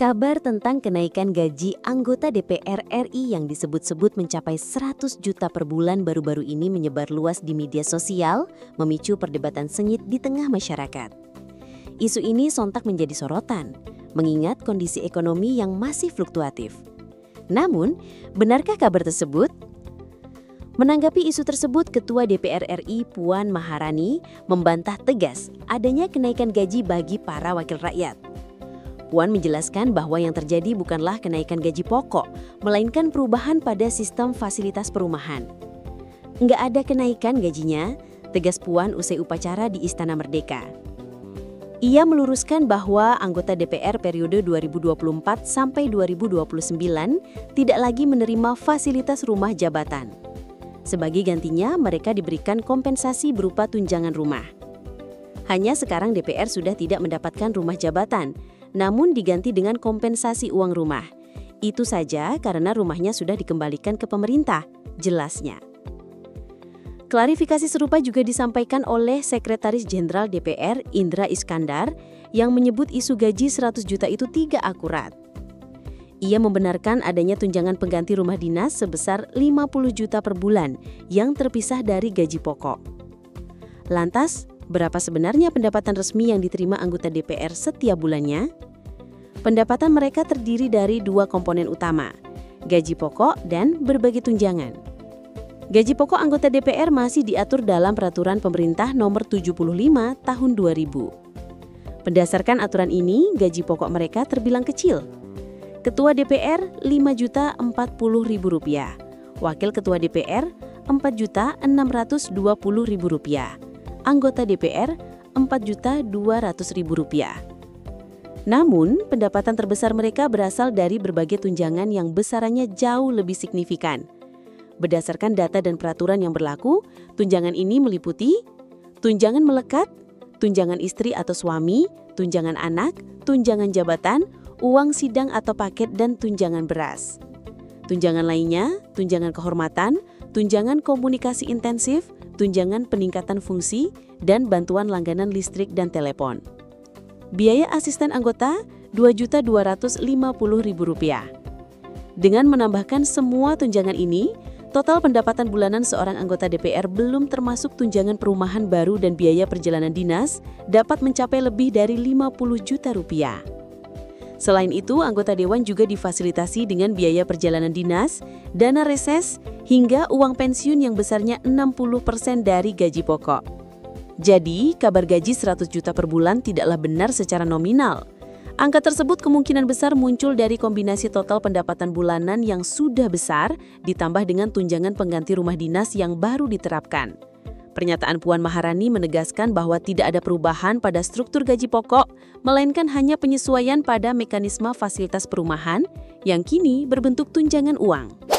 Kabar tentang kenaikan gaji anggota DPR RI yang disebut-sebut mencapai 100 juta per bulan baru-baru ini menyebar luas di media sosial, memicu perdebatan sengit di tengah masyarakat. Isu ini sontak menjadi sorotan, mengingat kondisi ekonomi yang masih fluktuatif. Namun, benarkah kabar tersebut? Menanggapi isu tersebut, Ketua DPR RI Puan Maharani membantah tegas adanya kenaikan gaji bagi para wakil rakyat. Puan menjelaskan bahwa yang terjadi bukanlah kenaikan gaji pokok, melainkan perubahan pada sistem fasilitas perumahan. Nggak ada kenaikan gajinya, tegas Puan usai upacara di Istana Merdeka. Ia meluruskan bahwa anggota DPR periode 2024 sampai 2029 tidak lagi menerima fasilitas rumah jabatan. Sebagai gantinya, mereka diberikan kompensasi berupa tunjangan rumah. Hanya sekarang DPR sudah tidak mendapatkan rumah jabatan, namun diganti dengan kompensasi uang rumah. Itu saja karena rumahnya sudah dikembalikan ke pemerintah, jelasnya. Klarifikasi serupa juga disampaikan oleh Sekretaris Jenderal DPR Indra Iskandar yang menyebut isu gaji 100 juta itu tidak akurat. Ia membenarkan adanya tunjangan pengganti rumah dinas sebesar 50 juta per bulan yang terpisah dari gaji pokok. Lantas, berapa sebenarnya pendapatan resmi yang diterima anggota DPR setiap bulannya? Pendapatan mereka terdiri dari dua komponen utama, gaji pokok dan berbagai tunjangan. Gaji pokok anggota DPR masih diatur dalam Peraturan Pemerintah Nomor 75 Tahun 2000. Berdasarkan aturan ini, gaji pokok mereka terbilang kecil. Ketua DPR Rp5.040.000, Wakil Ketua DPR Rp4.620.000. Anggota DPR Rp4.200.000. Namun, pendapatan terbesar mereka berasal dari berbagai tunjangan yang besarannya jauh lebih signifikan. Berdasarkan data dan peraturan yang berlaku, tunjangan ini meliputi tunjangan melekat, tunjangan istri atau suami, tunjangan anak, tunjangan jabatan, uang sidang atau paket, dan tunjangan beras. Tunjangan lainnya, tunjangan kehormatan, tunjangan komunikasi intensif, tunjangan peningkatan fungsi, dan bantuan langganan listrik dan telepon. Biaya asisten anggota Rp2.250.000. Dengan menambahkan semua tunjangan ini, total pendapatan bulanan seorang anggota DPR belum termasuk tunjangan perumahan baru dan biaya perjalanan dinas dapat mencapai lebih dari Rp50 juta. Selain itu, anggota dewan juga difasilitasi dengan biaya perjalanan dinas, dana reses, hingga uang pensiun yang besarnya 60% dari gaji pokok. Jadi, kabar gaji 100 juta per bulan tidaklah benar secara nominal. Angka tersebut kemungkinan besar muncul dari kombinasi total pendapatan bulanan yang sudah besar ditambah dengan tunjangan pengganti rumah dinas yang baru diterapkan. Pernyataan Puan Maharani menegaskan bahwa tidak ada perubahan pada struktur gaji pokok, melainkan hanya penyesuaian pada mekanisme fasilitas perumahan yang kini berbentuk tunjangan uang.